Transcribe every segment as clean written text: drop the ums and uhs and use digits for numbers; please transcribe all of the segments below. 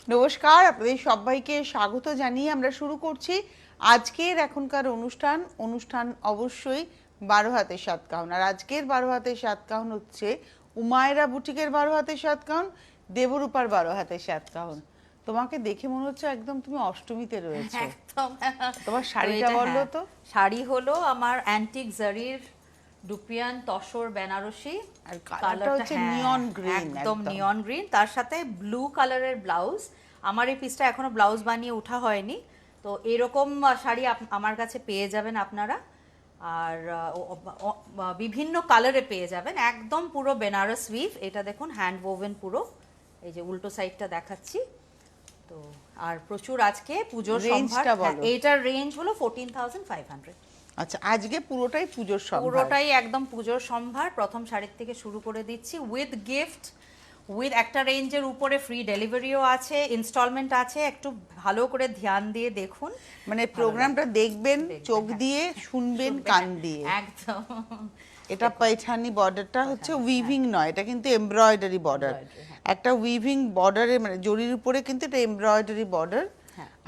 নমস্কার, আপনাদের সবাইকে স্বাগত জানিয়ে আমরা শুরু করছি আজকের এখনকার অনুষ্ঠান অবশ্যই 12 হাতের সাতকাহন। আর আজকের 12 হাতের সাতকাহন হচ্ছে উমায়রা বুটিকের 12 হাতের সাতকাহন, দেবরূপার 12 হাতের সাতকাহন। তোমাকে দেখে মনে হচ্ছে একদম তুমি অষ্টমীতে রয়েছে। একদম। তোমার শাড়িটা বললো তো। শাড়ি হলো আমার অ্যান্টিক জারির ডুপিয়ান তসর বেনারসি, আর কালারটা হচ্ছে নিয়ন গ্রিন, একদম নিয়ন গ্রিন, তার সাথে ব্লু কালারের ব্লাউজ। আমার এই পিসটা এখনো ব্লাউজ বানিয়ে ওঠা হয়নি, তো এরকম শাড়ি আমার কাছে পেয়ে যাবেন আপনারা। আর বিভিন্ন কালারে পেয়ে যাবেন, একদম পুরো বেনারস উইভ। এটা দেখুন হ্যান্ড ওভেন পুরো, এই যে উল্টো সাইডটা দেখাচ্ছি। তো আর প্রচুর আজকে পুজোর সম্ভার। এইটার রেঞ্জ হলো 14,500। আচ্ছা, আজকে পুরোটাই পুজোর সম্ভার, পুরোটাই একদম পুজোর সম্ভার। প্রথম শাড়ির থেকে শুরু করে দিচ্ছি উইথ গিফট, উইথ একটা রেঞ্জের উপরে ফ্রি ডেলিভারিও আছে, ইনস্টলমেন্ট আছে। একটু ভালো করে ধ্যান দিয়ে দেখুন, মানে প্রোগ্রামটা দেখবেন চোখ দিয়ে, শুনবেন কান দিয়ে। একদম। এটা পাইঠানি বর্ডারটা হচ্ছে উইভিং নয়, এটা কিন্তু এমব্রয়ডারি বর্ডার। একটা উইভিং বর্ডারে মানে জরির উপরে কিন্তু এটা এমব্রয়ডারি বর্ডার।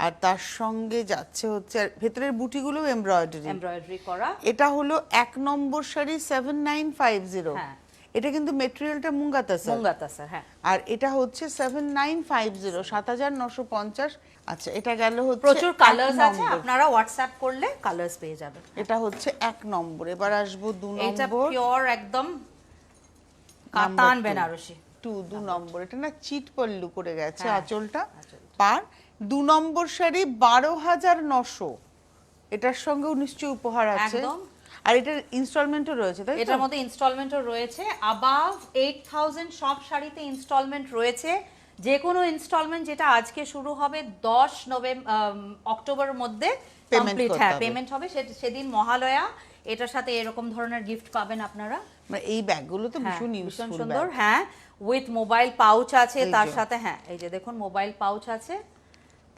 আর তার সঙ্গে যাচ্ছে হচ্ছে ভেতরের বুটিগুলো এমব্রয়ডারি করা। এটা হলো 1 নম্বর শাড়ি 7950। এটা কিন্তু মেটেরিয়ালটা মুঙ্গাতাসা। হ্যাঁ। আর এটা হচ্ছে 7950, 7950। আচ্ছা, এটা গেল হচ্ছে প্রচুর কালারস আছে, আপনারা হোয়াটসঅ্যাপ করলে কালারস পেয়ে যাবেন। এটা হচ্ছে 1 নম্বর। এবার আসবো 2 নম্বর। এটা পিওর একদম কাতান বেনারসি। 2 নম্বর। এটা না চিট পল্লু করে গেছে আঁচলটা পার। 2 নম্বর শাড়ি 12,900। এটার সঙ্গেও নিশ্চয়ই উপহার আছে। একদম। আর এটার ইনস্টলমেন্টও রয়েছে, তাই তো? এটার মধ্যে ইনস্টলমেন্টও রয়েছে। অ্যাবাভ 8,000 সব শাড়িতে ইনস্টলমেন্ট রয়েছে। যে কোনো ইনস্টলমেন্ট যেটা আজকে শুরু হবে 10 অক্টোবরের মধ্যে কমপ্লিট, পেমেন্ট হবে। সেদিন মহালয়া। এটার সাথে এরকম ধরনের গিফট পাবেন আপনারা। মানে এই ব্যাগগুলো তো ভীষণ ইউজফুল, সুন্দর। হ্যাঁ, উইথ মোবাইল পাউচ আছে তার সাথে। হ্যাঁ, এই যে দেখুন মোবাইল পাউচ আছে,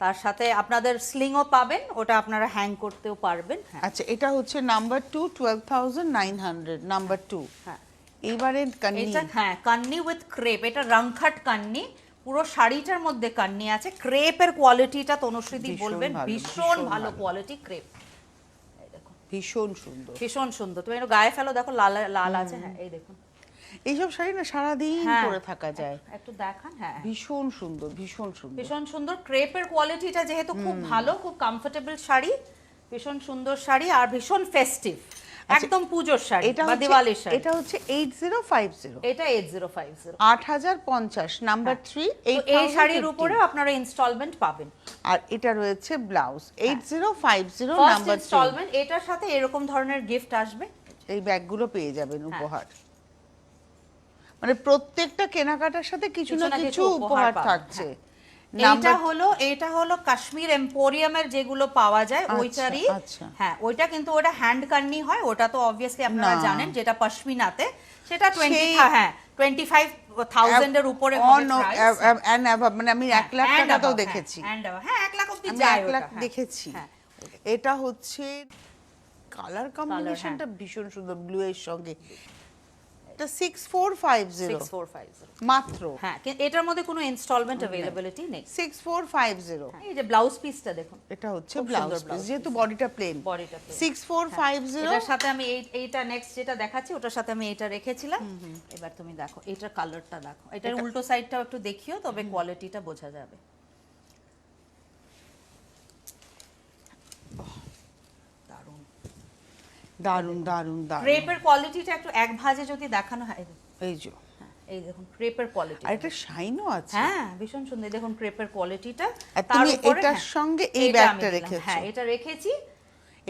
তার সাথে আপনাদের স্লিংও পাবেন, ওটা আপনারা হ্যাং করতেও পারবেন। আচ্ছা, এটা হচ্ছে নাম্বার 2, 12,900 নাম্বার 2। হ্যাঁ, এইবারে কান্নি। এটা কান্নি উইথ ক্রেপ। এটা রংখাট কান্নি, পুরো শাড়িটার মধ্যে কান্নি আছে। ক্রেপের কোয়ালিটিটা তনুশ্রীদি বলবেন ভীষণ ভালো কোয়ালিটি ক্রেপ। এই দেখুন ভীষণ সুন্দর, ভীষণ সুন্দর। তুমি একটু গায়ে ফেলো, দেখো লাল লাল আছে। হ্যাঁ, এই দেখুন এইসব শাড়ি না সারাদিন পরে থাকা যায়। একটু দেখান। হ্যাঁ, ভীষণ সুন্দর, ভীষণ সুন্দর, ভীষণ সুন্দর। ক্রেপের কোয়ালিটিটা যেহেতু খুব ভালো, খুব কমফোর্টেবল শাড়ি, ভীষণ সুন্দর শাড়ি আর ভীষণ ফেস্টিভ, একদম পূজোর শাড়ি বা দিওয়ালির শাড়ি। এটা হচ্ছে 8050। এটা 8050, 8050 নাম্বার 3। এই শাড়ির উপরে আপনারা ইনস্টলমেন্ট পাবেন। আর এটা রয়েছে ব্লাউজ 8050 নাম্বার 3 ইনস্টলমেন্ট। এটার সাথে এরকম ধরনের গিফট আসবে। এই ব্যাগগুলো পেয়ে যাবেন উপহার। মানে প্রত্যেকটা কেনাকাটার সাথে কিছু না কিছু উপহার থাকছে। এটা হলো কাশ্মীর এম্পোরিয়ামের যেগুলো পাওয়া যায় ওইটারই। হ্যাঁ, ওইটা কিন্তু ওটা হ্যান্ড কান্নি হয়, ওটা তো অবভিয়াসলি আপনারা জানেন। যেটা পশমিনাতে সেটা 25,000 এর উপরে হবে প্রাইস। মানে আমি 1 লাখ টাকাতেও দেখেছি। হ্যাঁ, 1 লাখ অবধি যায়, 1 লাখ দেখেছি। এটা হচ্ছে কালার কম্বিনেশনটা ভীষণ সুন্দর, ব্লু এর সঙ্গে। এটা 6450 মাত্র। হ্যাঁ, এটার মধ্যে কোনো ইনস্টলমেন্ট अवेलेबिलिटी নেই। 6450। এই যে ব্লাউজ পিসটা দেখুন, এটা হচ্ছে ব্লাউজ পিস, যেহেতু বডিটা প্লেন। 6450। এটার সাথে আমি এইটা নেক্সট যেটা দেখাচ্ছি ওটার সাথে আমি এটা রেখেছিলাম। এবার তুমি দেখো এটার কালারটা দেখো। এটার উল্টো সাইডটাও একটু দেখিও, তবে কোয়ালিটিটা বোঝা যাবে। দারুন দারুন দারুন। ক্রেপের কোয়ালিটিটা একটু এক ভাঁজে যদি দেখানো হয়, এই যে এই দেখুন ক্রেপের কোয়ালিটি। আর এটা শাইনও আছে। হ্যাঁ, ভীষণ সুন্দর। দেখুন ক্রেপের কোয়ালিটিটা। তার উপরে এটার সঙ্গে এই ব্যাগটা রেখেছো। হ্যাঁ, এটা রেখেছি।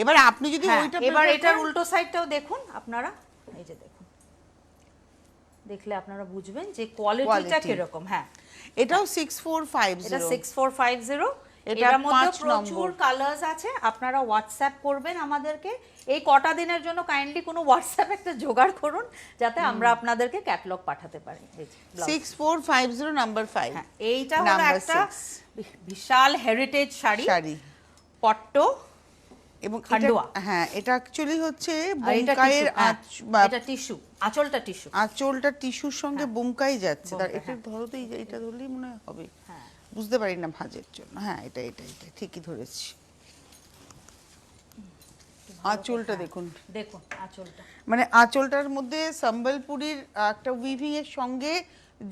এবার আপনি যদি ওইটা এবার এটার উল্টো সাইডটাও দেখুন আপনারা। এই যে দেখুন, দেখলে আপনারা বুঝবেন যে কোয়ালিটিটা কি রকম। হ্যাঁ, এটাও 6450। এটা 6450। এটার মধ্যে প্রচুর কালারস আছে। আপনারা হোয়াটসঅ্যাপ করবেন আমাদেরকে। এই কটা দিনের জন্য কাইন্ডলি কোনো হোয়াটসঅ্যাপ একটা জোগাড় করুন, যাতে আমরা আপনাদেরকে ক্যাটালগ পাঠাতে পারি। 6450 নাম্বার 5। হ্যাঁ, এইটা হলো একটা বিশাল হেরিটেজ শাড়ি পট্টো। এবং খান্ডোয়া। হ্যাঁ, এটা অ্যাকচুয়ালি হচ্ছে আর এটা বোমকাইয়ের tissue, এটা টিস্যু, আঁচলটা টিস্যু। আঁচলটা টিস্যুর সঙ্গে বোমকাই যাচ্ছে। তার বোমকাই, এটা ধরো তো, এটা ধরলেই মনে হয় হবে। হ্যাঁ বুঝতে পারি না ভাঁজের জন্য। হ্যাঁ, এটা ঠিকই ধরেছি। আঁচলটা দেখুন, দেখুন আঁচলটা, মানে আঁচলটার মধ্যে সম্বলপুরীর একটা উইভিং এর সঙ্গে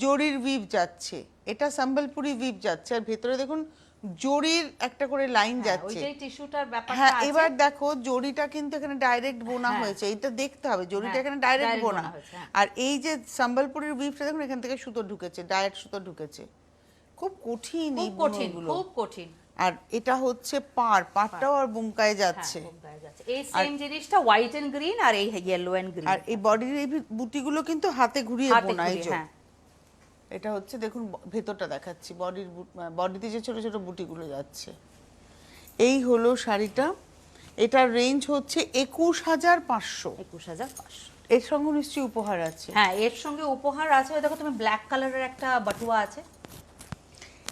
জরির উইভ যাচ্ছে। এটা সম্বলপুরি উইভ যাচ্ছে, আর ভেতরে দেখুন জরির একটা করে লাইন যাচ্ছে। ওইটাই টিস্যুটার ব্যাপারটা হ্যাঁ, আছে। এবার দেখো জরিটা কিন্তু এখানে ডাইরেক্ট বোনা হ্যাঁ। হয়েছে, এটা দেখতে হবে জরিটা হ্যাঁ, এখানে ডাইরেক্ট direct বোনা। বোনা হয়েছে, হ্যাঁ। আর এই যে সম্বলপুরের উইভটা দেখুন, এখান থেকে সুতো ঢুকেছে, ডাইরেক্ট সুতো ঢুকেছে। খুব কঠিন এই খুব কঠিন, বুননগুলো। খুব কঠিন। আর এটা হচ্ছে পাড়টাও আর বুমকায় যাচ্ছে। হ্যাঁ, বোমকাই যাচ্ছে। এই সেম জিনিসটা হোয়াইট এন্ড গ্রিন, আর এই ইয়েলো এন্ড গ্রিন। আর এই বডির এই বুটিগুলো কিন্তু হাতে ঘুরিয়ে বোনা। এই যে হ্যাঁ, এটা হচ্ছে দেখুন ভেতরটা দেখাচ্ছি, বডিতে যে ছোট ছোট বুটিগুলো যাচ্ছে। এই হলো শাড়িটা। এটার রেঞ্জ হচ্ছে 21,500। 21,500। এর সঙ্গে নিশ্চয়ই উপহার আছে। হ্যাঁ, এর সঙ্গে উপহার আছে। ওই দেখো, তুমি ব্ল্যাক কালারের একটা বাটুয়া আছে।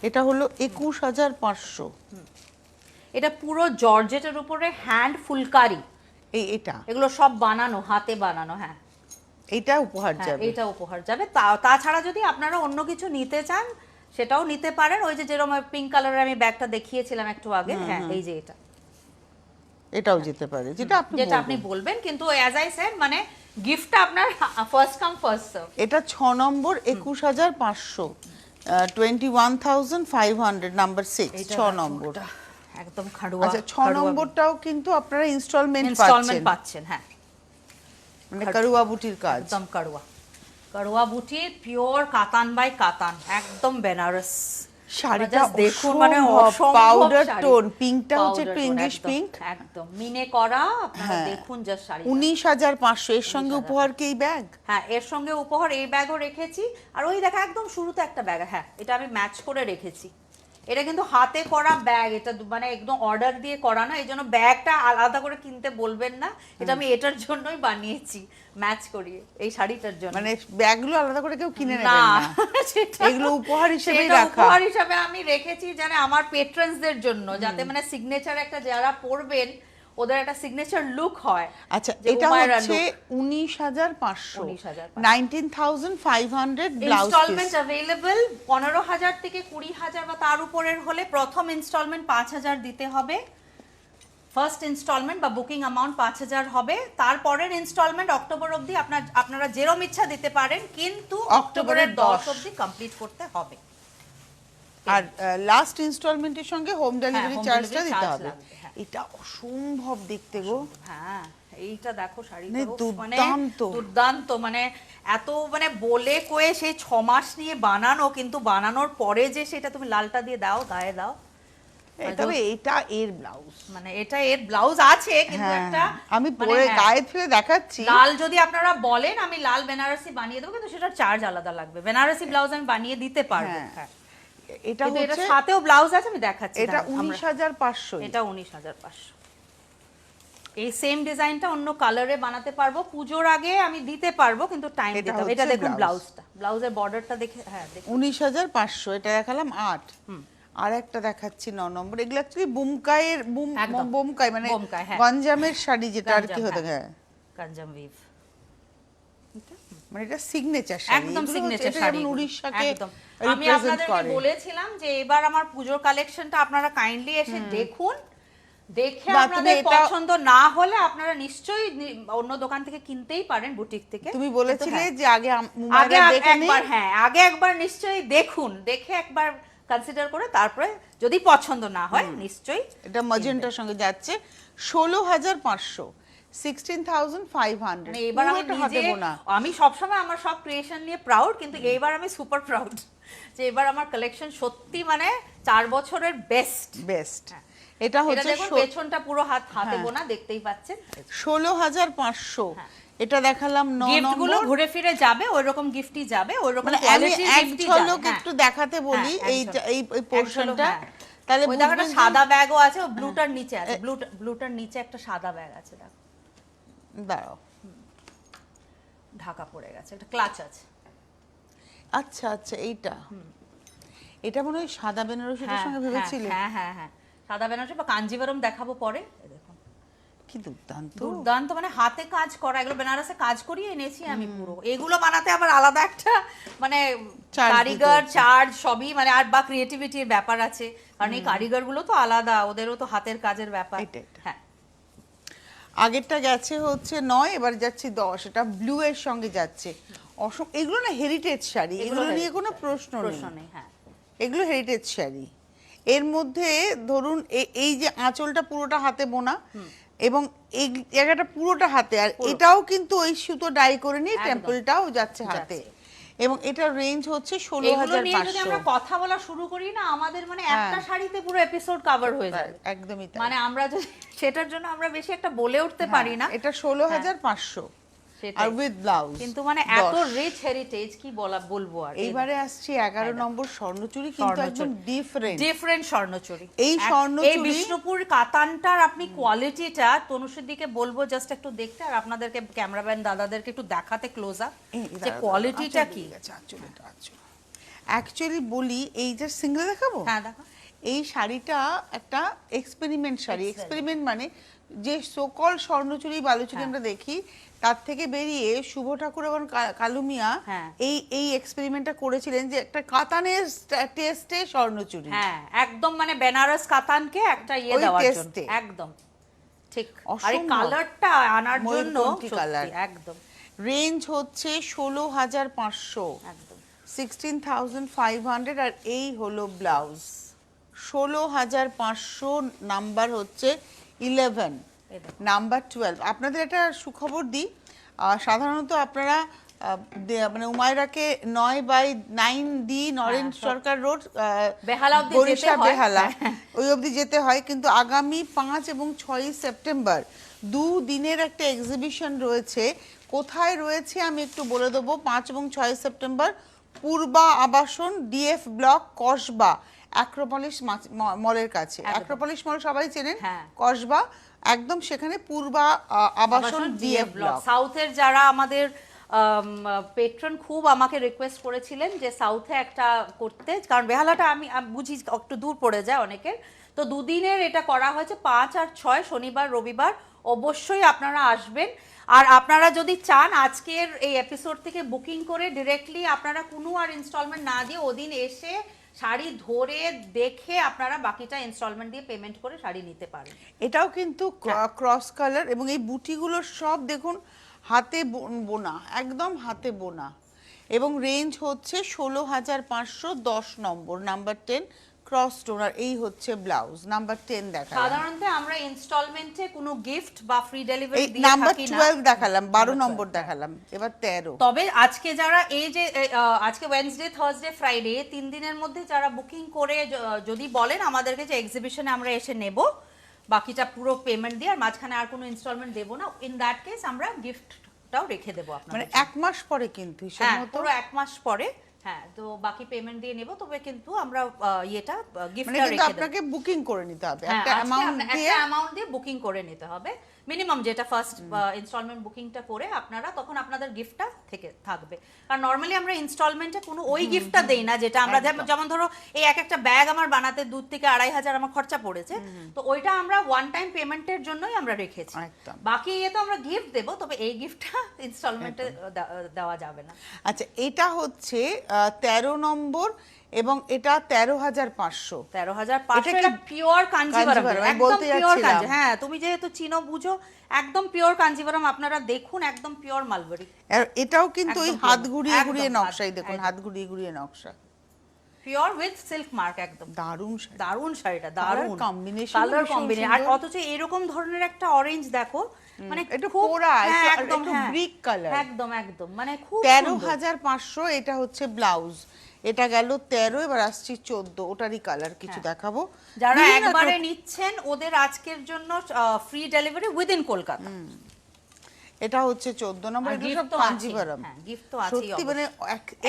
এটা হলো 21,500। এটা পুরো জর্জেটের উপরে হ্যান্ড ফুলকারি। এটা এগুলো সব বানানো, হাতে বানানো। হ্যাঁ, এটা উপহার হ্যাঁ, যাবে। এটা উপহার যাবে। তাছাড়া যদি আপনারা অন্য কিছু নিতে চান সেটাও নিতে পারেন। ওই যে যেরকম পিঙ্ক কালারের আমি ব্যাগটা দেখিয়েছিলাম একটু আগে, হ্যাঁ, এই যে এটাও যেতে পারে, যেটা আপনি বলবেন। কিন্তু অ্যাজ আই সেড, মানে গিফটটা আপনার ফার্স্ট কাম ফার্স্ট সার্ভ। এটা 6 নম্বর, 21,500, 21,500, নাম্বার 6, 6 নম্বর। একদম খাড়ুয়া। আচ্ছা, 6 নম্বরটাও কিন্তু আপনারা ইনস্টলমেন্ট পাচ্ছেন। হ্যাঁ, মানে কারুয়া বুটির কাজ, একদম কারুয়া বুটি, পিওর কাতান বাই কাতান, একদম বেনারস। শাড়িটা দেখুন, মানে পাউডার টোন, পিঙ্কটা হচ্ছে একটু ইংলিশ পিঙ্ক, একদম মিনে করা। আপনারা দেখুন জাস্ট শাড়ি। 19,500। এর সঙ্গে উপহার কি এই ব্যাগ? হ্যাঁ, এর সঙ্গে উপহার এই ব্যাগও রেখেছি। আর ওই দেখা একদম শুরুতে একটা ব্যাগ, হ্যাঁ, এটা আমি ম্যাচ করে রেখেছি। এটা কিন্তু হাতে করা ব্যাগ, এটা মানে একদম অর্ডার দিয়ে করা না, এই জন্য ব্যাগটা আলাদা করে কিনতে বলবেন না। এটা আমি এটার জন্যই বানিয়েছি, ম্যাচ করিয়ে, এই শাড়িটার জন্য। মানে ব্যাগগুলো আলাদা করে কেউ কিনে নেবেন না, না, এগুলো উপহার হিসেবেই রাখা। উপহার হিসেবে আমি রেখেছি, জানে আমার পেট্রনসদের জন্য, যাতে মানে সিগনেচার একটা, যারা পরবেন ওদের একটা সিগনেচার লুক হয়। আচ্ছা, এটা হচ্ছে 19,500, 19,500 ব্লাউজ পিস। ইনস্টলমেন্ট अवेलेबल 15,000 থেকে 20,000 বা তার উপরের হলে প্রথম ইনস্টলমেন্ট 5,000 দিতে হবে। ফার্স্ট ইনস্টলমেন্ট বা বুকিং অ্যামাউন্ট 5,000 হবে। তারপরের ইনস্টলমেন্ট অক্টোবর অবধি আপনারা যেরকম ইচ্ছা দিতে পারেন, কিন্তু অক্টোবরের 10 অবধি কমপ্লিট করতে হবে। আর লাস্ট ইনস্টলমেন্টের সঙ্গে হোম ডেলিভারি home চার্জটা delivery দিতে charge হবে। লাগবে, হ্যাঁ। এটা অসম্ভব দেখতে গো। হ্যাঁ, এইটা দেখো শাড়িটা, মানে দুর্দান্ত। দুর্দান্ত, মানে এত মানে বলে কয়ে সেই 6 মাস নিয়ে বানানো, কিন্তু বানানোর পরে যে সেটা তুমি লালটা দিয়ে দাও, গায়ে দাও। তবে এটা এর ব্লাউজ, মানে এটা এর ব্লাউজ আছে, কিন্তু একটা আমি মানে পরে হ্যাঁ, গায়ে ফেলে দেখাচ্ছি। লাল যদি আপনারা বলেন আমি লাল বেনারসি বানিয়ে দেবো, কিন্তু সেটার চার্জ আলাদা লাগবে। বেনারসি ব্লাউজ আমি বানিয়ে দিতে পারবো, হ্যাঁ। এটা কিন্তু এটা হচ্ছে, সাথেও ব্লাউজ আছে, আমি দেখাচ্ছি। এটা 19,500। এটা 19,500। এই সেম ডিজাইনটা অন্য কালারে বানাতে পারবো, পুজোর আগে আমি দিতে পারবো, কিন্তু টাইম দিতে হবে। এটা দেখুন ব্লাউজটা, ব্লাউজের বর্ডারটা দেখে, হ্যাঁ 19,500। এটা দেখালাম 8। আর একটা দেখাচ্ছি 9 নম্বর। এগুলো অ্যাকচুয়ালি বোমকাই মানে গঞ্জামের শাড়ি, যেটা আর কি হতে, হ্যাঁ, গঞ্জাম উইভ। মানে এটা সিগনেচার শাড়ি, একদম সিগনেচার শাড়ি, উড়িষ্যাকে আমি আপনাদেরকে বলেছিলাম যে এবার আমার পুজোর কালেকশনটা আপনারা কাইন্ডলি এসে দেখুন, দেখে আপনাদের পছন্দ না হলে আপনারা নিশ্চয়ই অন্য দোকান থেকে কিনতেই পারেন, বুটিক থেকে। তুমি বলেছিলে যে আগে একবার নিশ্চয়ই দেখুন, দেখে একবার কনসিডার করে তারপরে যদি পছন্দ না হয় নিশ্চয়ই। এটা ম্যাজেন্টার সঙ্গে যাচ্ছে 16,500, 16,500। এবার আমি সবসময় আমার সব ক্রিয়েশন নিয়ে প্রাউড, কিন্তু এইবার আমি সুপার প্রাউড যে এবার আমার কালেকশন সত্যি মানে 4 বছরের বেস্ট। এটা হচ্ছে পেছনটা পুরো হাতে বোনা, দেখতেই পাচ্ছেন। 16,500। এটা দেখালাম 9 নম্বর। গিফটগুলো ঘুরে ফিরে যাবে, ওই রকম গিফটই যাবে, ওই রকম কোয়ালিটির গিফটই যাবে। আমি একটু দেখাতে বলি এই পোরশনটা, তাহলে ওই দেখো একটা সাদা ব্যাগও আছে, ও ব্লুটার নিচে আছে, ব্লুটার নিচে একটা সাদা ব্যাগ আছে, দেখো, দাঁড়াও, ঢাকা পড়ে গেছে, একটা ক্লাচ আছে। আচ্ছা, এটা মনে হয় সাদা বেনারসির সঙ্গে ভেবেছিলে। হ্যাঁ, সাদা বেনারসি বা কাঞ্জিভারম দেখাবো পরে। দেখুন কি দুর্দান্ত। দুর্দান্ত, মানে হাতে কাজ করা, এগুলো বেনারসে কাজ করিয়ে এনেছি আমি পুরো। এগুলো বানাতে আবার আলাদা একটা মানে Charge কারিগর, দিতে হচ্ছে। চার্জ সবই, মানে আর বা ক্রিয়েটিভিটির ব্যাপার আছে, কারণ এই কারিগর গুলো তো আলাদা, ওদেরও তো হাতের কাজের ব্যাপার। এটা। হ্যাঁ, আগেরটা গেছে হচ্ছে 9, এবার যাচ্ছে 10, এটা ব্লু এর সঙ্গে যাচ্ছে। এগুলো না হেরিটেজ শাড়ি, এগুলো নিয়ে কোনো প্রশ্ন নেই। হ্যাঁ, এগুলো হেরিটেজ শাড়ি। এর মধ্যে ধরুন এই যে আঁচলটা পুরোটা হাতে বোনা, এবং এই জায়গাটা পুরোটা হাতে, আর এটাও কিন্তু ওই সুতো ডাই করে নিয়ে একদম। টেম্পলটাও যাচ্ছে হাতে, এবং এটা রেঞ্জ হচ্ছে এগুলো নিয়ে যদি আমরা 16,500। কথা বলা শুরু করি না, আমাদের মানে একটা শাড়িতে পুরো এপিসোড কভার হয়ে যাবে। একদমই তাই। মানে আমরা যদি সেটার জন্য আমরা বেশি একটা বলে উঠতে পারি না। এটা 16,500 আর উইথ ব্লাউজ। কিন্তু মানে এত রিচ হেরিটেজ কি বলবো আর। এইবারে আসছি 11 নম্বর স্বর্ণচুরি, কিন্তু একদম ডিফারেন্ট স্বর্ণচুরি। এই স্বর্ণচুরি, এই বিষ্ণুপুর কাতানটার আপনি কোয়ালিটিটা তনুশ্রীর দিকে বলবো জাস্ট একটু দেখতে, আর আপনাদেরকে ক্যামেরাম্যান দাদাদেরকে একটু দেখাতে ক্লোজ আপ যে কোয়ালিটিটা কি। অ্যাকচুয়ালি বলি, এই যে সিঙ্গেল দেখাবো, হ্যাঁ দেখো, এই শাড়িটা একটা এক্সপেরিমেন্ট শাড়ি। এক্সপেরিমেন্ট মানে যে সকল স্বর্ণচুরি বালুচুরি আমরা দেখি, তার থেকে বেরিয়ে শুভ ঠাকুর এবং কালুমিয়া এই এক্সপেরিমেন্টটা করেছিলেন, যে একটা কাতানের টেস্টে স্বর্ণচুরি। হ্যাঁ একদম, মানে বেনারস কাতানকে একটা দেওয়ার জন্য একদম ঠিক। আর এই কালারটা আনার জন্য সত্যি একদম। রেঞ্জ হচ্ছে 16,500, একদম 16,500, আর এই হলো ব্লাউজ। 16,500, নাম্বার হচ্ছে 11, নাম্বার 12। আপনাদের একটা সুখবর দিই, সাধারণত আপনারা মানে উমায়রাকে 9/9D নরেন সরকার রোড, বরিশা বেহালা, ওই অবধি যেতে হয়। কিন্তু আগামী 5 এবং 6 সেপ্টেম্বর 2 দিনের একটা এক্সিবিশন রয়েছে। কোথায় রয়েছে আমি একটু বলে দেবো। 5 এবং 6 সেপ্টেম্বর পূর্বা আবাসন, ডিএফ ব্লক, কসবা, অ্যাক্রোপলিস মলের কাছে। অ্যাক্রোপলিস মল সবাই চেনেন, কসবা একদম সেখানে পূর্বা আবাসন, ডিএফ ব্লক। সাউথের যারা আমাদের পেট্রন খুব আমাকে রিকোয়েস্ট করেছিলেন যে সাউথে একটা করতে, কারণ বেহালাটা আমি বুঝি একটু দূর পড়ে যায় অনেকের, তো দুদিনের এটা করা হয়েছে 5 আর 6 শনিবার রবিবার। অবশ্যই আপনারা আসবেন। আর আপনারা যদি চান আজকের এই এপিসোড থেকে বুকিং করে ডিরেক্টলি আপনারা কোনো আর ইনস্টলমেন্ট না দিয়ে ওদিন এসে শাড়ি ধরে দেখে আপনারা বাকিটা ইনস্টলমেন্ট দিয়ে পেমেন্ট করে শাড়ি নিতে পারেন। এটাও কিন্তু ক্রস কালার, এবং এই বুটিগুলো সব দেখুন হাতে বোনা, একদম হাতে বোনা, এবং রেঞ্জ হচ্ছে 16,500, 10 নম্বর, নাম্বার 10 ক্রস টোনার। এই হচ্ছে ব্লাউজ, নাম্বার 10 দেখালাম। সাধারণত আমরা ইনস্টলমেন্টে কোনো গিফট বা ফ্রি ডেলিভারি দিয়ে নাম্বার থাকি না। 12 দেখালাম, 12 নম্বর দেখালাম, এবার 13। তবে আজকে যারা এই যে আজকে ওয়েডনেসডে, থার্সডে, ফ্রাইডে 3 দিনের মধ্যে যারা বুকিং করে যদি বলেন আমাদেরকে যে এক্সিবিশনে আমরা এসে নেব, বাকিটা পুরো পেমেন্ট দিয়ে, আর মাঝখানে আর কোনো ইনস্টলমেন্ট দেব না, ইন দ্যাট কেস আমরা গিফটটাও রেখে দেব আপনাদের। মানে 1 মাস পরে কিন্তু পুরো 1 মাস পরে, হ্যাঁ, তো বাকি পেমেন্ট দিয়ে নেব। তবে কিন্তু আমরা এটা গিফটটা রেখে দেব। আপনাকে বুকিং করে নিতে হবে, একটা অ্যামাউন্ট দিয়ে বুকিং করে নিতে হবে মিনিমাম, যেটা ফার্স্ট ইনস্টলমেন্ট বুকিংটা করে আপনারা, তখন আপনাদের গিফটটা থেকে থাকবে। কারণ নরমালি আমরা ইনস্টলমেন্টে কোনো ওই গিফটটা দেই না যেটা আমরা, যেমন ধরো এই একটা ব্যাগ আমার বানাতে 2 থেকে 2,500 আমার খরচা পড়েছে, তো ওইটা আমরা ওয়ান টাইম পেমেন্টের জন্যই আমরা রেখেছি। বাকি তো আমরা গিফট দেব, তবে এই গিফটটা ইনস্টলমেন্টে দেওয়া যাবে না। আচ্ছা, এটা হচ্ছে 13 নম্বর, এবং এটা 13,500। 13,500 এটা পিওর কাঞ্জিভারাম, একদম পিওর কাঞ্জি। হ্যাঁ, তুমি যেহেতু চিনো বুঝো, একদম পিওর কাঞ্জিভারাম। আপনারা দেখুন, একদম পিওর মালবারি। আর এটাও কিন্তু ওই হাত ঘুরিয়ে ঘুরিয়ে নকশাই, দেখুন হাত ঘুরিয়ে ঘুরিয়ে নকশা, পিওর উইথ সিল্ক মার্ক, একদম দারুণ দারুণ শাড়িটা, দারুণ কম্বিনেশন, কালার কম্বিনেশন। আর অথচ এরকম ধরনের একটা অরেঞ্জ দেখো, মানে একটু পোড়া, একটু ব্রিক কালার, একদম একদম, মানে খুব 13,500। এটা হচ্ছে ব্লাউজ, এটা গেল 13, এবার আসছি 14, ওটারই কালার কিছু দেখাবো। যারা একবারে নিচ্ছেন ওদের আজকের জন্য ফ্রি ডেলিভারি উইদিন কলকাতা। এটা হচ্ছে 14 নম্বর, এটা সব কাঞ্জিভারাম। হ্যাঁ, গিফট তো আছেই, সত্যি মানে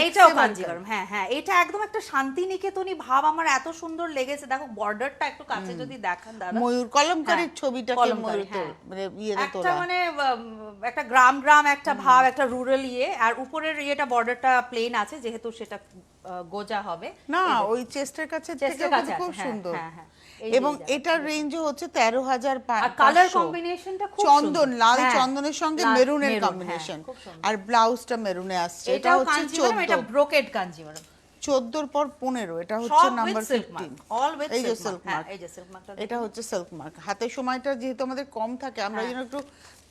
এইটাও কাঞ্জিভারাম। হ্যাঁ হ্যাঁ, এটা একদম একটা শান্তিনিকেতনী ভাব আমার এত সুন্দর লেগেছে। দেখো বর্ডারটা একটু কাছে যদি দেখান দাদা, ময়ূর কলমকারীর ছবিটাকে ময়ূর মানে ইয়েতে তোলা, একটা মানে একটা গ্রাম একটা ভাব, একটা রুরাল আর উপরের বর্ডারটা প্লেন আছে যেহেতু সেটা গোজা হবে না, ওই চেস্টের কাছে থেকে খুব সুন্দর। এই যে এবং এই জায়গাটা। এটার রেঞ্জও হচ্ছে 13,500। আর কালার কম্বিনেশনটা খুব চন্দন, সুন্দর। লাল হ্যাঁ, চন্দনের সঙ্গে লাল, মেরুনের মেরুন, কম্বিনেশন, হ্যাঁ, খুব সুন্দর। আর ব্লাউজটা মেরুনে আসছে। এটা এটাও হচ্ছে কাঞ্জিভারাম, এটা 14, ব্রোকেড কাঞ্জিভারাম। 14 পর 15, এটা হচ্ছে সব number with silk 15। Mark, all with এই যে সিল্ক সিল্ক মার্ক। হ্যাঁ, মার্ক, এই যে সিল্ক মার্কটা এটা হচ্ছে সিল্ক মার্ক। হাতের সময়টা যেহেতু আমাদের কম থাকে, আমরা হ্যাঁ। যেন একটু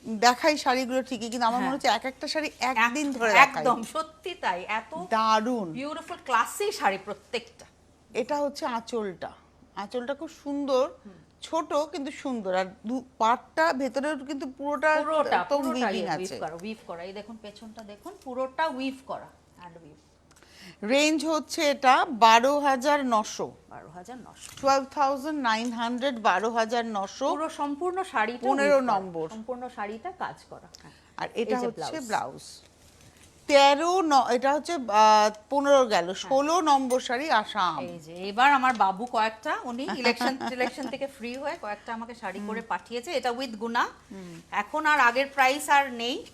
দেখাই শাড়িগুলো ঠিকই, কিন্তু আমার মনে হচ্ছে এক একটা শাড়ি একদিন ধরে দেখাই। একদম সত্যি তাই, এত দারুণ। বিউটিফুল ক্লাসি শাড়ি প্রত্যেকটা। এটা হচ্ছে আঁচলটা, আঁচলটা খুব সুন্দর, ছোট কিন্তু সুন্দর, আর পাটটা ভেতরেও কিন্তু পুরোটা একদম উইভিং আছে। উইভ করা, এই দেখুন পেছনটা দেখুন, পুরোটা উইভ করা, হ্যান্ড উইভ। রেঞ্জ হচ্ছে এটা 12,900, 12,900, 12,900, 12,900। পুরো সম্পূর্ণ শাড়িটা 15 নম্বর। সম্পূর্ণ শাড়িটা কাজ করা। হ্যাঁ। আর এটা এই যে হচ্ছে ব্লাউজ। ব্লাউজ। এটা হচ্ছে 15 গেল, 16 নম্বর শাড়ি আসাম। এই যে এবার আমার বাবু কয়েকটা, উনি ইলেকশন থেকে ফ্রি হয়ে কয়েকটা আমাকে শাড়ি করে পাঠিয়েছে, এটা উইথ গুনা। এখন আর আগের প্রাইস আর নেই,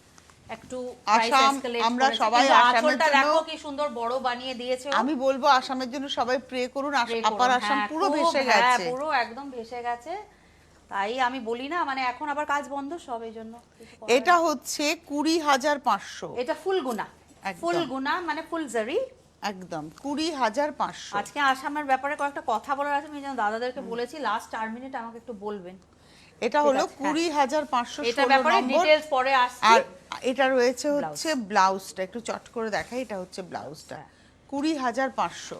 একটু প্রাইস আসাম, এসকেলেট আমরা করেছে, সবাই কিন্তু আসামের আঁচলটা জন্য- দেখো কি সুন্দর বড় বানিয়ে দিয়েছে ও। আমি বলবো আসামের জন্য সবাই প্রে করুন, Pray আপার করুন, আসাম হ্যাঁ, পুরো খুব, ভেসে হ্যাঁ, গেছে। পুরো একদম ভেসে গেছে। তাই আমি বলি না, মানে এখন আবার কাজ বন্ধ সব, এই জন্য কিছু করার এটা নেই। হচ্ছে 20,500, এটা ফুল গুনা, একদম। ফুল গুনা মানে ফুল জারি। একদম 20,500। আজকে আসামের ব্যাপারে কয়েকটা কথা বলার আছে, আমি যেন দাদাদেরকে বলেছি লাস্ট 4 মিনিট আমাকে একটু বলবেন। এটা হলো আছে, হ্যাঁ। 20,500, এটা 16 ব্যাপারে নম্বর। ডিটেইলস পরে আসছে। আর এটা রয়েছে হচ্ছে ব্লাউজটা, একটু চট করে দেখাই, এটা হচ্ছে ব্লাউজটা 20,500।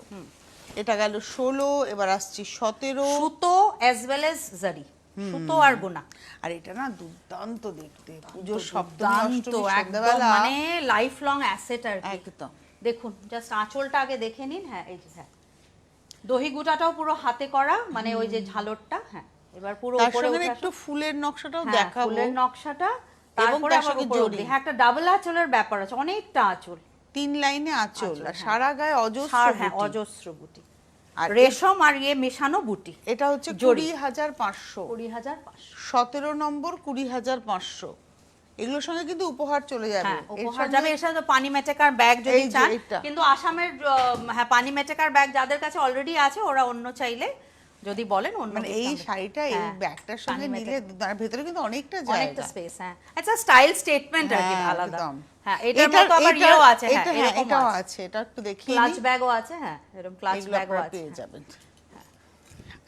এটা গেল 16, এবার আসছি 17। সুতো অ্যাজ ওয়েল এজ জারি, সুতো আর গুনা। আর এটা না দুর্দান্ত দেখতে, পুজোর সপ্তমী দুর্দান্ত, অষ্টমী একদম সন্ধ্যাবেলা মানে লাইফ লং অ্যাসেট আর কি। একদম। দেখুন জাস্ট আঁচলটা আগে দেখে নিন। হ্যাঁ, এই যে হ্যাঁ, দহি গুটাটাও পুরো হাতে করা, মানে ওই যে ঝালরটা। হ্যাঁ, এবার পুরো তার উপরে সঙ্গে উঠে একটু ফুলের নকশাটাও হ্যাঁ, দেখাবো, ফুলের নকশাটা, এবং তারপরে তার আবার সঙ্গে উপরে জরি। অবধি। হ্যাঁ, একটা ডাবল আঁচলের ব্যাপার আছে, অনেকটা আঁচল, 3 লাইনে আঁচল, আর হ্যাঁ। সারা গায়ে অজস্র হ্যাঁ, বুটি। অজস্র বুটি, আর রেশম আর ইয়ে মেশানো বুটি। এটা হচ্ছে জরি। 20,500, 20,500। 17 নম্বর 20,500। এগুলোর সঙ্গে কিন্তু উপহার চলে যাবে। হ্যাঁ, এর উপহার সঙ্গে- যাবে, এর সাথে পানি মেটেকার ব্যাগ যদি এই যে চান। এটা। কিন্তু আসামের হ্যাঁ, পানি মেটেকার ব্যাগ যাদের কাছে অলরেডি আছে, ওরা অন্য চাইলে যদি বলেন অন্য মানে কিছু এই আমরা- শাড়িটা এই হ্যাঁ, ব্যাগটার সঙ্গে পানি নিলে তার ভেতরে কিন্তু অনেকটা অনেকটা জায়গা। স্পেস। হ্যাঁ, আচ্ছা, স্টাইল স্টেটমেন্ট আর কি হ্যাঁ, আলাদা। একদম। হ্যাঁ, এটার মতো আবার ইয়েও আছে। হ্যাঁ, এটা হ্যাঁ, এরকমও এটাও আছে, আছে, এটা একটু দেখিয়ে ক্লাচ নিই। ব্যাগও আছে। হ্যাঁ, এরকম ক্লাচ এগুলো ব্যাগও আপনারা আছে। পেয়ে যাবেন।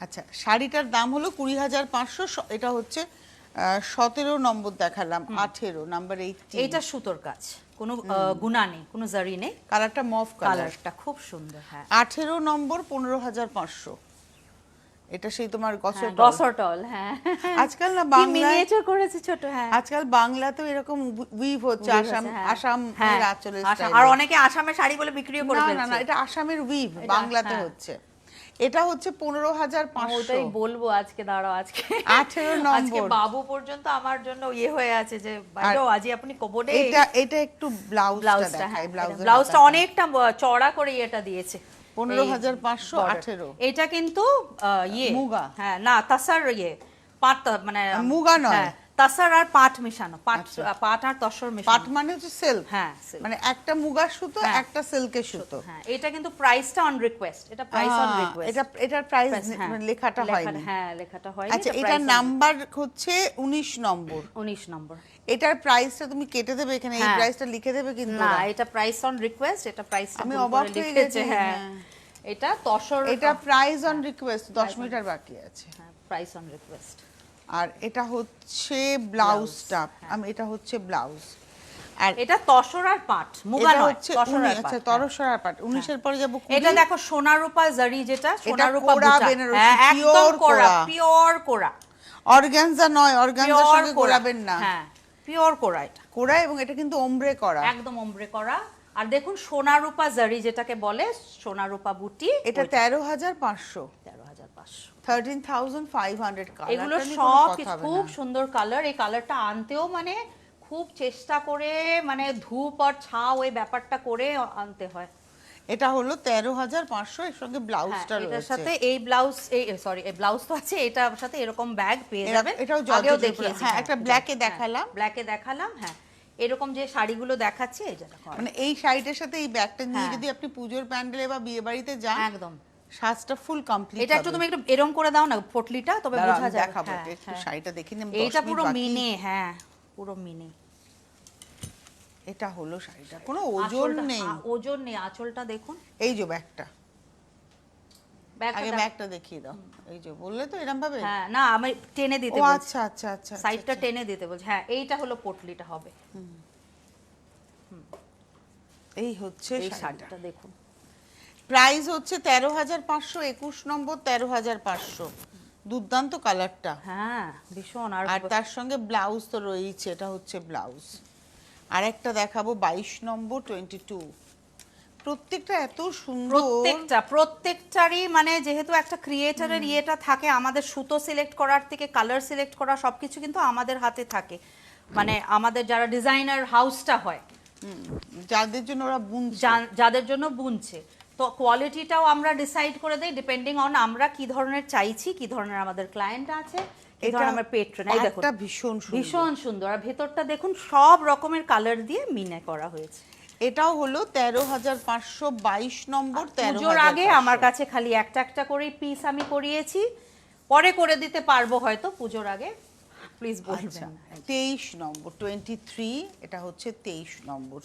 আচ্ছা, শাড়িটার দাম হলো 20,500। এটা হচ্ছে 17 নম্বর দেখালাম, 18 নাম্বার 18। এইটা সুতোর কাজ, কোনো গুনা নেই, কোনো জারি নেই, কালারটা মফ কালার। কালারটা খুব সুন্দর। হ্যাঁ, 18 নম্বর 15,500। এটা সেই তোমার গসর গসরটল। হ্যাঁ, আজকাল না বাংলায় মিনিয়েচার করেছে ছোট। হ্যাঁ, আজকাল বাংলাতেও এরকম উইভ হচ্ছে, উইভ আসাম আছে, হ্যাঁ। আসামের হ্যাঁ, আঁচলের আসাম। স্টাইলে। আর অনেকে আসামের শাড়ি বলে বিক্রিও করে না না ফেলছে। না, এটা আসামের উইভ, এটা, বাংলাতে হ্যাঁ। হচ্ছে। এটা হচ্ছে ওটাই 15,500। বলবো আজকে, দাঁড়াও আজকে 18 আজকে নম্বর। বাবু পর্যন্ত আমার জন্য ইয়ে হয়ে আছে যে বাইরেও আজই আপনি কবরে। এটা একটু ব্লাউজটা ব্লাউজটা, দেখাই, হ্যাঁ, ব্লাউজের ব্লাউজটা হাতাটা। অনেকটা চড়া করে ইয়েটা দিয়েছে। 15,500, এই border। 18। এটা কিন্তু ইয়ে মুগা। হ্যাঁ, না তাসার ইয়ে পাট, মানে মুগা নয়। হ্যাঁ, তাসার আর পাট মেশানো, পাট আর তসর পাট মেশানো। মানে হচ্ছে সিল্ক, হ্যাঁ, silk। মানে একটা মুগার সুতো, হ্যাঁ। একটা সিল্কের সুতো। হ্যাঁ, এটা কিন্তু প্রাইসটা অন রিকোয়েস্ট, এটা প্রাইস অন রিকোয়েস্ট। এটার প্রাইস হ্যাঁ, লেখাটা হয়নি। হ্যাঁ, লেখাটা হয়নি। আচ্ছা, এটা এটার price on- নাম্বার হচ্ছে 19 নম্বর। 19 নম্বর। এটার প্রাইসটা তুমি কেটে দেবে এখানে, এই হ্যাঁ। প্রাইসটা লিখে দেবে কিন্তু না, ওরা। এটা প্রাইস অন রিকোয়েস্ট, এটা প্রাইসটা আমি ভুল অবাক করে হয়ে লিখেছে। গেছি, হ্যাঁ, হ্যাঁ। এটা তসর, এটা প্রাইস অন রিকোয়েস্ট, 10 মিটার বাকি আছে। হ্যাঁ, প্রাইস অন রিকোয়েস্ট। আর এটা হচ্ছে ব্লাউজটা, আমি এটা হচ্ছে ব্লাউজ। আর এটা তসর আর পাট, মুগা এটা নয়, হচ্ছে তসর আর 19, পাট। আচ্ছা তরসর আর পাট। 19 এর পরে যাব 20। এটা দেখো সোনা রূপা জারি, যেটা সোনা রূপা কোরা বুটা। বেনারসি, হ্যাঁ, একদম pure কোরা, কোরা। পিওর কোরা, অর্গানজা নয়, অর্গানজার পিওর সঙ্গে কোরা। গোলাবেন না। হ্যাঁ, পিওর কোরা এটা, কোরা, এবং এটা কিন্তু ওমব্রে করা। একদম ওমব্রে করা। আর দেখুন সোনা রূপা জারি, যেটাকে বলে সোনা রূপা বুটি, এটা 13,500, 13,500। 13,500 কালার। এগুলো সব কিছু খুব সুন্দর কালার। এই কালারটা আনতেও মানে খুব চেষ্টা করে, মানে ধূপ আর ছাও এই ব্যাপারটা করে আনতে হয়। এটা হলো 13,500, এর সঙ্গে হ্যাঁ, ব্লাউজটা এটার রয়েছে। সাথে এই ব্লাউজ, এই সরি, এই ব্লাউজ তো আছে, এটার সাথে এরকম ব্যাগ পেয়ে যাবেন। এটাও আগেও জর্জেটের উপরে। দেখিয়েছি। হ্যাঁ, একটা ব্ল্যাকে দেখালাম। ব্ল্যাকে দেখালাম। হ্যাঁ, এরকম যে শাড়িগুলো দেখাচ্ছি, এই যে দেখো, মানে এই শাড়িটার সাথে এই ব্যাগটা নিয়ে হ্যাঁ। যদি আপনি পুজোর প্যান্ডেলে বা বিয়ে বাড়িতে যান, একদম সাজটা ফুল কমপ্লিট। এটা একটু তুমি একটু এরকম করে দাও না পটলিটা, তবে বোঝা যাবে। দেখাবো হ্যাঁ, একটু হ্যাঁ। শাড়িটা দেখি না। এইটা পুরো মিনে, হ্যাঁ পুরো মিনে। এটা হলো শাড়িটা, কোনো ওজন আঁচলটা- নেই। ওজন নেই, আঁচলটা দেখুন। এই যে ব্যাগটা, ব্যাগটা আগে দাও। ব্যাগটা দেখিয়ে দাও। এই যে বললে তো এরকম ভাবে। হ্যাঁ, না আমি টেনে দিতে ও বলছি, আচ্ছা আচ্ছা আচ্ছা, সাইডটা টেনে দিতে বলছি। হ্যাঁ, এইটা হলো পটলিটা হবে। এই হচ্ছে এই শাড়িটা। শাড়িটা দেখুন, প্রাইস হচ্ছে 13,500, 21 নম্বর 13,500। দুর্দান্ত কালারটা। হ্যাঁ ভীষণ। আর তার সঙ্গে ব্লাউজ তো রয়েছে, এটা হচ্ছে ব্লাউজ। আর একটা দেখাবো 22 নম্বর 22। প্রত্যেকটা এত সুন্দর। প্রত্যেকটারই মানে যেহেতু একটা ক্রিয়েটরের ইয়েটা থাকে, আমাদের সুতো সিলেক্ট করার থেকে কালার সিলেক্ট করা সবকিছু কিন্তু আমাদের হাতে থাকে। মানে আমাদের যারা ডিজাইনার হাউসটা হয়, যাদের জন্য ওরা বুনছে, যাদের জন্য বুনছে, তো কোয়ালিটিটাও আমরা ডিসাইড করে দেই ডিপেন্ডিং অন আমরা কি ধরনের চাইছি, কি ধরনের আমাদের ক্লায়েন্ট আছে, কি ধরনের আমার পেট্রন। এই দেখুন, এটা ভীষণ সুন্দর। ভীষণ সুন্দর। আর ভেতরটা দেখুন সব রকমের কালার দিয়ে মিনে করা হয়েছে। এটাও হলো 13,500, 22 নম্বর 13,500। পুজোর আগে আমার কাছে খালি একটা একটা করে পিস আমি করিয়েছি, পরে করে দিতে পারবো হয়তো পুজোর আগে, প্লিজ বলবেন। 23 নম্বর 23, এটা হচ্ছে 23 নম্বর।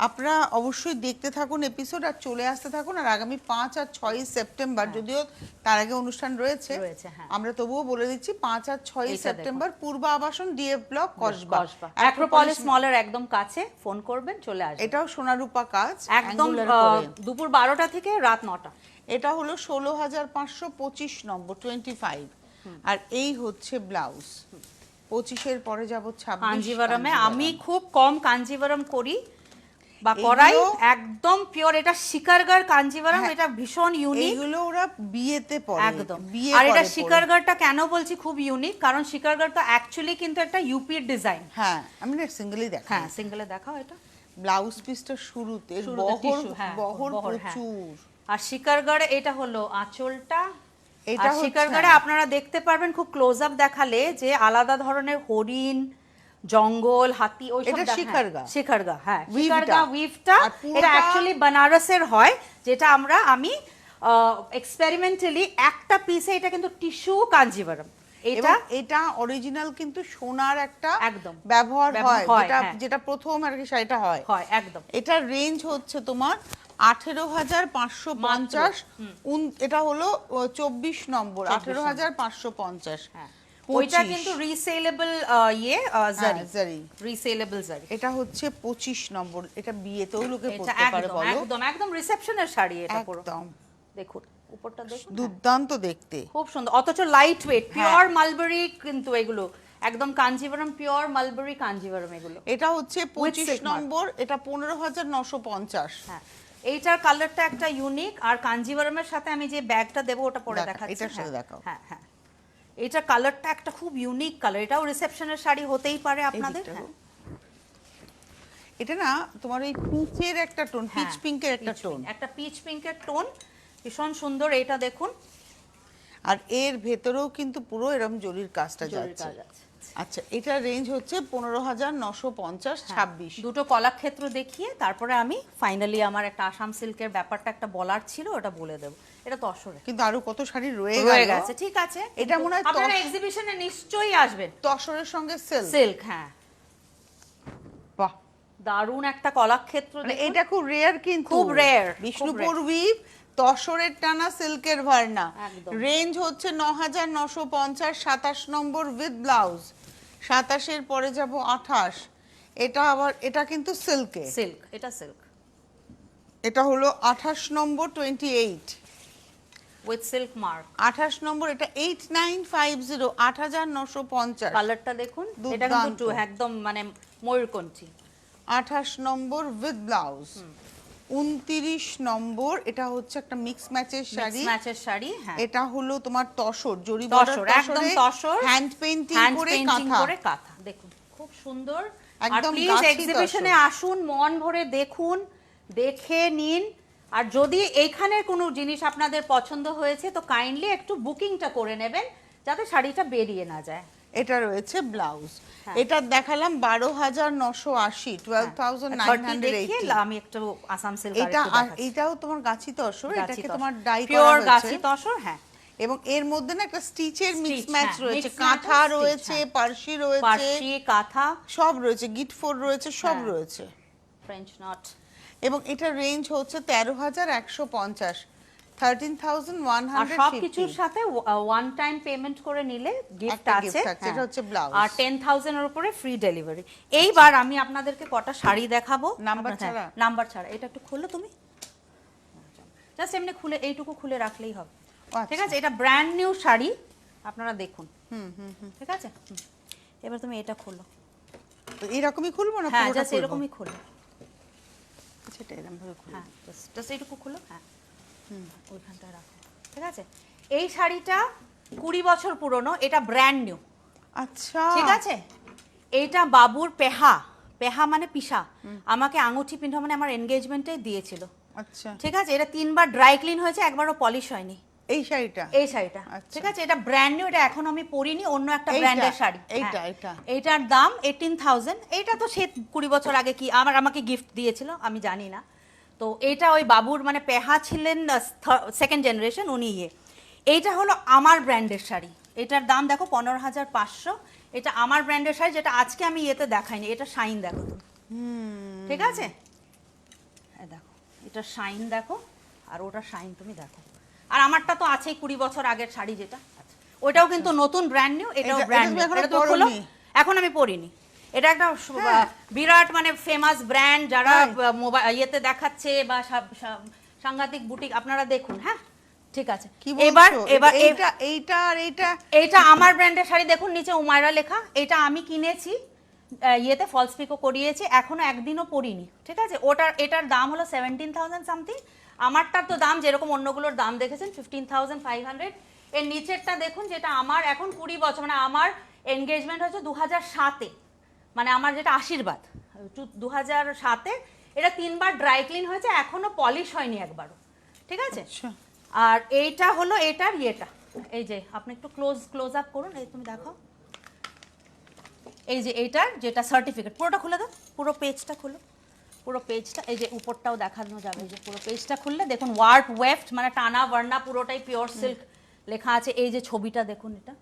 আপনারা অবশ্যই দেখতে থাকুন এপিসোড, আর চলে আসতে থাকুন। আর আগামী 5 আর 6 সেপ্টেম্বর, যদিও তার আগে অনুষ্ঠান রয়েছে, হ্যাঁ। আমরা তবুও বলে দিচ্ছি 5 আর 6 সেপ্টেম্বর পূর্ব আবাসন, ডিএফ ব্লক, কসবা, অ্যাক্রোপলিস মলের একদম কাছে। ফোন করবেন, চলে আসবেন। এটাও সোনারূপা কাজ, একদম angular করে। দুপুর 12টা থেকে রাত 9টা। এটা হলো 16,500, 25 নম্বর 25। আর এই হচ্ছে ব্লাউজ। 25-এর পরে যাব 26 কাঞ্জিভারমে। আমি খুব কম কাঞ্জিভারম করি বা করাই, একদম পিওর। এটা শিকারগড় কাঞ্জিভারম, এটা ভীষণ ইউনিক। এগুলো ওরা বিয়েতে পরে, একদম। বিয়ে আর এটা করে শিকারগড়টা কেন বলছি খুব ইউনিক, কারণ শিকারগড়টা অ্যাকচুয়ালি কিন্তু একটা ইউপির ডিজাইন। হ্যাঁ, আমি না সিঙ্গেলই দেখাই। হ্যাঁ, সিঙ্গেলে দেখাও এটা। ব্লাউজ পিসটা শুরুতে বহর, বহর প্রচুর। আর শিকারগড়ে এটা হলো আঁচলটা। এটা আর শিকারগড়ে আপনারা দেখতে পারবেন খুব ক্লোজ আপ দেখালে যে আলাদা ধরনের হরিণ, জঙ্গল, হাতি, ওই সব। এটা শিকারগা। শিকারগা, হ্যাঁ উইভটা। শিকারগা উইভটা। এটা অ্যাকচুয়ালি বেনারসের হয়, যেটা আমি এক্সপেরিমেন্টালি একটা পিসে, এটা কিন্তু টিস্যু কাঞ্জিভারম। এটা অরিজিনাল কিন্তু সোনার একটা একদম ব্যবহার হয়, যেটা হ্যাঁ। যেটা প্রথম আর কি শাড়িটা হয়। একদম। এটার রেঞ্জ হচ্ছে তোমার 18,550। এটা হলো 24 নম্বর 18,550। হ্যাঁ, ওইটা কিন্তু রিসেলেবল জারি, রিসেলেবল জারি। এটা হচ্ছে 25 নম্বর। এটা বিয়েতেও লোকে পরতে পারে, বলো। একদম একদম রিসেপশনের শাড়ি এটা পুরো। একদম দেখুন উপরটা দেখুন, দুর্দান্ত দেখতে, খুব সুন্দর, অথচ লাইট ওয়েট, পিওর মালবেরি কিন্তু এগুলো একদম কাঞ্জিভারম, পিওর মালবেরি কাঞ্জিভারম এগুলো। এটা হচ্ছে 25 নম্বর, এটা 15,950। হ্যাঁ, এইটার কালারটা একটা ইউনিক। আর কাঞ্জিভারমের সাথে আমি যে ব্যাগটা দেবো ওটা পরে দেখাচ্ছি। এটার সাথে দেখাও। হ্যাঁ হ্যাঁ, এইটার কালারটা একটা খুব ইউনিক কালার। এটাও রিসেপশনের শাড়ি হতেই পারে আপনাদের। হ্যাঁ, এটা না তোমার এই পিচের একটা টোন, পিচ পিঙ্কের একটা টোন, একটা পিচ পিঙ্কের টোন, ভীষণ সুন্দর। এটা দেখুন, আর এর ভেতরেও কিন্তু পুরো এরকম জরির কাজটা যাচ্ছে। আচ্ছা, এটা রেঞ্জ হচ্ছে 15,950, 26। দুটো কলাক্ষেত্র দেখিয়ে তারপরে আমি ফাইনালি আমার একটা আসাম সিল্কের ব্যাপারটা একটা বলার ছিল, ওটা বলে দেব। এটা তসরে, কিন্তু আরো কত শাড়ি রয়ে গেছে। ঠিক আছে, এটা মনে হয় আপনারা এক্সিবিশনে নিশ্চয়ই আসবেন। তসরের সঙ্গে সিল্ক, হ্যাঁ বাহ, দারুণ একটা কলাক্ষেত্র। এটা খুব রেয়ার, কিন্তু খুব রেয়ার। বিষ্ণুপুর উইভ, তসরের টানা, সিল্কের ভারনা। একদম। রেঞ্জ হচ্ছে 9,950, 27 নম্বর উইথ ব্লাউজ। 27-এর পরে যাব 28। এটা আবার, এটা কিন্তু সিল্কে, সিল্ক, এটা সিল্ক। এটা হলো 28 নম্বর 28 উইথ সিল্ক মার্ক। 28 নম্বর, এটা 8950, 8,950। কালারটা দেখুন, এটা কিন্তু একদম মানে ময়ূরকণ্ঠী। 28 নম্বর উইথ ব্লাউজ। 29 নম্বর, এটা হচ্ছে একটা মিক্স ম্যাচের শাড়ি। মিক্স ম্যাচের শাড়ি, হ্যাঁ। এটা হলো তোমার তসর, জরি তসর, একদম তসর, হ্যান্ড পেইন্টিং করে কাঁথা। দেখুন খুব সুন্দর। আর একদম প্লিজ এক্সিবিশনে আসুন, মন ভরে দেখুন, দেখে নিন। আর যদি এইখানের কোনো জিনিস আপনাদের পছন্দ হয়েছে তো কাইন্ডলি একটু বুকিংটা করে নেবেন, যাতে শাড়িটা বেরিয়ে না যায়। এটা রয়েছে ব্লাউজ। হ্যাঁ। এটা দেখালাম 12,980, 12,980। দেখিয়ে আমি একটু আসাম সিল্ক এটা আরেকটু দেখাচ্ছি। এটাও তোমার গাছি তসর, এটাকে তোমার ডাই করা পিওর হয়েছে গাছি তসর, হ্যাঁ। এবং এর মধ্যে না একটা স্টিচের মিক্স Stitch, ম্যাচ হ্যাঁ, রয়েছে, mix match কাঁথা আর stitch, রয়েছে, হ্যাঁ। পার্সি রয়েছে, পার্সি, কাঁথা, সব রয়েছে, গিটফোর রয়েছে, সব হ্যাঁ। রয়েছে। French not. এবং এটা রেঞ্জ হচ্ছে 13,150, আর 13,150। সবকিছুর সাথে ওয়ান টাইম পেমেন্ট করে নিলে গিফট একটা আছে, gift আছে, এটা হচ্ছে ব্লাউজ। আর 10,000 এর উপরে ফ্রি ডেলিভারি। এইবার আমি আপনাদেরকে কটা শাড়ি দেখাবো নাম্বার ছাড়া? নাম্বার ছাড়া। এটা একটু খুলে তুমি জাস্ট এমনি খুলে এইটুকু খুলে রাখলেই হবে, ঠিক আছে? এটা ব্র্যান্ড নিউ শাড়ি, আপনারা দেখুন। ঠিক আছে, এবার তুমি এটা খোলো। তো এরকমই খুলবো না? হ্যাঁ, পুরোটা জাস্ট খুলবো? এরকমই খোলো। সেটা এরকম ভাবে খুলবো। হ্যাঁ, জাস্ট এইটুকু খুলো। হ্যাঁ, ওইখানটা রাখো, ঠিক আছে? এই শাড়িটা 20 বছর পুরনো, এটা ব্র্যান্ড নিউ। আচ্ছা, ঠিক আছে, এইটা বাবুর পেহা, পেহা মানে পিসা, আমাকে আঙুঠি পিন্ডা মানে আমার এনগেজমেন্টে দিয়েছিল। আচ্ছা। ঠিক আছে, এটা 3 বার ড্রাই ক্লিন হয়েছে, একবারও পলিশ হয়নি। এই শাড়িটা? এই শাড়িটা, আচ্ছা। ঠিক আছে, এটা ব্র্যান্ড নিউ, এটা এখন আমি পরিনি, অন্য একটা এইটা, ব্র্যান্ডের শাড়ি। এইটা, হ্যাঁ, এইটা। এইটার দাম 18,000। এইটা তো সে 20 বছর আগে কি আমাকে গিফট দিয়েছিল, আমি জানি না। তো এইটা ওই বাবুর মানে পেহা ছিলেন সেকেন্ড জেনারেশন, উনি এইটা হলো আমার ব্র্যান্ডের শাড়ি। এটার দাম দেখো 15,500। এটা আমার ব্র্যান্ডের শাড়ি, যেটা আজকে আমি দেখাইনি। এটা শাইন দেখো তুমি, ঠিক আছে? দেখো এটা শাইন দেখো, আর ওটা শাইন তুমি দেখো। আর আমারটা তো আছেই 20 বছর আগের শাড়ি, যেটা ওটাও কিন্তু নতুন ব্র্যান্ড নিউ, এটাও ব্র্যান্ড নিউ। এটা তো খোলো, এখন আমি পরিনি। এটা একটা বিরাট মানে ফেমাস ব্র্যান্ড, যারা মোবাইল দেখাচ্ছে বা সাংঘাতিক বুটিক, আপনারা দেখুন। হ্যাঁ, ঠিক আছে। এবার এইটা আর এইটা আমার ব্র্যান্ডের শাড়ি দেখুন, নিচে উমায়রা লেখা। এটা আমি কিনেছি, ফলস পিকো করিয়েছি, এখনো একদিনও পরিনি। ঠিক আছে, এটার দাম হলো 17,000 সামথিং। আমারটার তো দাম যেরকম অন্যগুলোর দাম দেখেছেন 15,500। এর নিচেরটা দেখুন, যেটা আমার এখন 20 বছর, মানে আমার এনগেজমেন্ট হচ্ছে 2007-এ, মানে আমার যেটা আশীর্বাদ 2007-এ। এটা 3 বার ড্রাই ক্লিন হয়েছে, এখনো পলিশ হয়নি একবারও। ঠিক আছে, আর এইটা হলো এটার এই যে আপনি একটু ক্লোজ আপ করুন, এই তুমি দেখো, এই যে এইটার যেটা সার্টিফিকেট, পুরোটা খুলে দাও, পুরো পেজটা খুলো, পুরো পেজটা। এই যে উপরটাও দেখানো যাবে, এই যে পুরো পেজটা খুললে দেখুন ওয়ার্প ওয়েফট মানে টানা বার্না, পুরোটাই পিওর সিল্ক লেখা আছে। এই যে ছবিটা দেখুন, এটা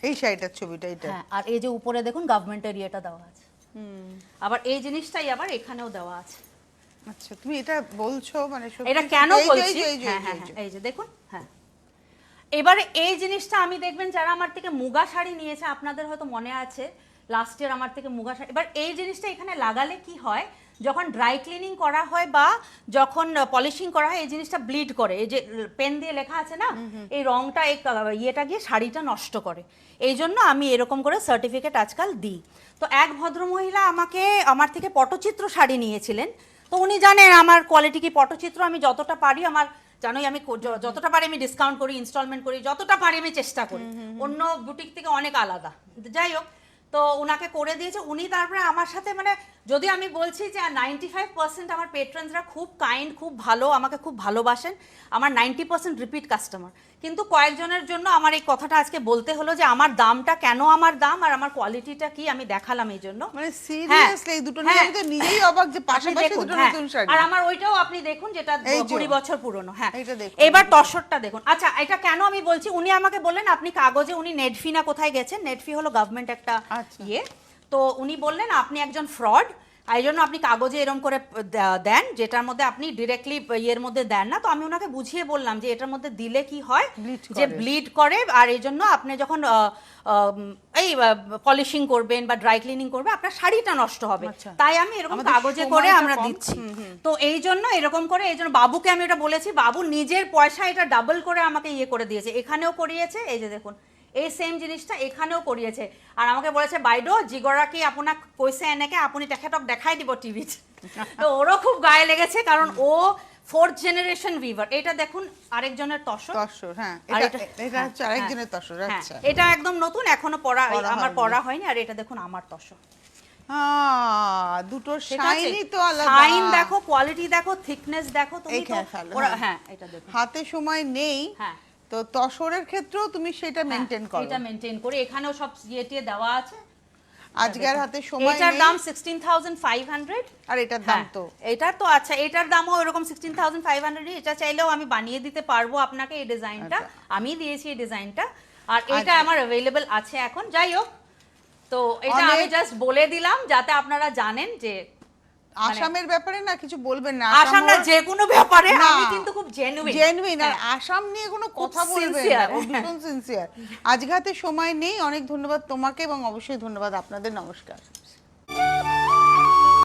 এই শাড়িটার ছবিটা, এটা। হ্যাঁ, আর এই যে উপরে দেখুন গভর্নমেন্টের দেওয়া আছে। আবার এই জিনিসটাই আবার এখানেও দেওয়া আছে। আচ্ছা, তুমি এটা বলছো মানে এটা কেন বলছি? হ্যাঁ হ্যাঁ, এই যে দেখুন। হ্যাঁ, এবারে এই জিনিসটা আমি দেখবেন যারা আমার থেকে মুগা শাড়ি নিয়েছে, আপনাদের হয়তো মনে আছে লাস্ট ইয়ার আমার থেকে মুগা শাড়ি। এবার এই জিনিসটা এখানে লাগালে কি হয়, যখন ড্রাই ক্লিনিং করা হয় বা যখন পলিশিং করা হয়, এই জিনিসটা ব্লিড করে। এই যে পেন দিয়ে লেখা আছে না, এই রংটা গিয়ে শাড়িটা নষ্ট করে। এই জন্য আমি এরকম করে সার্টিফিকেট আজকাল দিই। তো এক ভদ্রমহিলা আমার থেকে পটচিত্র শাড়ি নিয়েছিলেন। তো উনি জানেন আমার কোয়ালিটি কি, পটচিত্র আমি যতটা পারি, আমার জানোই আমি যতটা পারি আমি ডিসকাউন্ট করি, ইনস্টলমেন্ট করি, যতটা পারি আমি চেষ্টা করি। অন্য বুটিক থেকে অনেক আলাদা। যাই হোক, তো ওনাকে করে দিয়েছে উনি। তারপরে আমার সাথে মানে যদি আমি বলছি যে 95% আমার পেট্রনসরা খুব কাইন্ড, খুব ভালো, আমাকে খুব ভালোবাসেন, আমার 90% রিপিট কাস্টমার। কিন্তু কয়েকজনের জন্য আমার এই কথাটা আজকে বলতে হলো যে আমার দামটা কেন, আমার দাম আর আমার কোয়ালিটিটা কি আমি দেখালাম এই জন্য। মানে সিরিয়াসলি এই দুটো নিয়ে আমি তো নিজেই অবাক যে পাশাপাশি দুটো নতুন শাড়ি। আর আমার ওইটাও আপনি দেখুন, যেটা 20 বছর পুরনো। হ্যাঁ, দেখুন। এবার তসরটা দেখুন। আচ্ছা, এটা কেন আমি বলছি, উনি আমাকে বললেন আপনি কাগজে, উনি নেটফি না কোথায় গেছেন, নেটফি হলো গভর্নমেন্ট একটা তো উনি বললেন আপনি একজন ফ্রড, এই জন্য আপনি কাগজে এরকম করে দেন, যেটার মধ্যে আপনি ডিরেক্টলি ইয়ের মধ্যে দেন না। তো আমি ওনাকে বুঝিয়ে বললাম যে এটার মধ্যে দিলে কি হয়, যে ব্লিড করে, আর এই জন্য আপনি যখন এই পলিশিং করবেন বা ড্রাই ক্লিনিং করবে, আপনার শাড়িটা নষ্ট হবে। তাই আমি এরকম কাগজে করে আমরা দিচ্ছি। তো এই জন্য এরকম করে, এই জন্য বাবুকে আমি এটা বলেছি, বাবু নিজের পয়সা এটা ডাবল করে আমাকে করে দিয়েছে। এখানেও করিয়েছে, এই যে দেখুন এই সেম জিনিসটা এখানেও করিয়েছে। আর আমাকে বলেছে বাইদেউ যিগৰাকী আপোনাক কৈছে এনেকে আপুনি তেখেতক দেখাই দিব টিভিত। তো ওরও খুব গায়ে লেগেছে, কারণ ও 4th জেনারেশন উইভার। এটা দেখুন আরেকজনের তসর। হ্যাঁ, এটা হচ্ছে আরেকজনের তসর। আচ্ছা, এটা একদম নতুন, এখনো আমার পড়া হয়নি। আর এটা দেখুন আমার তসর। দুটো শাইনই তো আলাদা। শাইন দেখো, কোয়ালিটি দেখো, থিকনেস দেখো তুমি। তো হ্যাঁ, এটা দেখো, হাতে সময় নেই। হ্যাঁ, তো তসরের ক্ষেত্রেও তুমি সেটা মেনটেন করো। এটা মেনটেন করে এখানেও সব ইয়েটিয়ে দেওয়া আছে। আজকে আর হাতে সময় এটার নেই। দাম 16,500। আর এটার দাম তো এটার তো আচ্ছা, এটার দামও এরকম 16,500। এটা চাইলেও আমি বানিয়ে দিতে পারবো আপনাকে। এই ডিজাইনটা আমি দিয়েছি, এই ডিজাইনটা, আর এটা আমার অ্যাভেলেবল আছে এখন। যাই হোক, তো এটা আমি জাস্ট বলে দিলাম যাতে আপনারা জানেন যে আসামের ব্যাপারে না কিছু বলবেন না। আসাম না, যে কোনো ব্যাপারে আমি কিন্তু খুব জেনুইন, আর আসাম নিয়ে কোনো কথা বলবেন না, ও ভীষণ সিনসিয়ার। আজকে হাতে সময় নেই। অনেক ধন্যবাদ তোমাকে এবং অবশ্যই ধন্যবাদ আপনাদের। নমস্কার।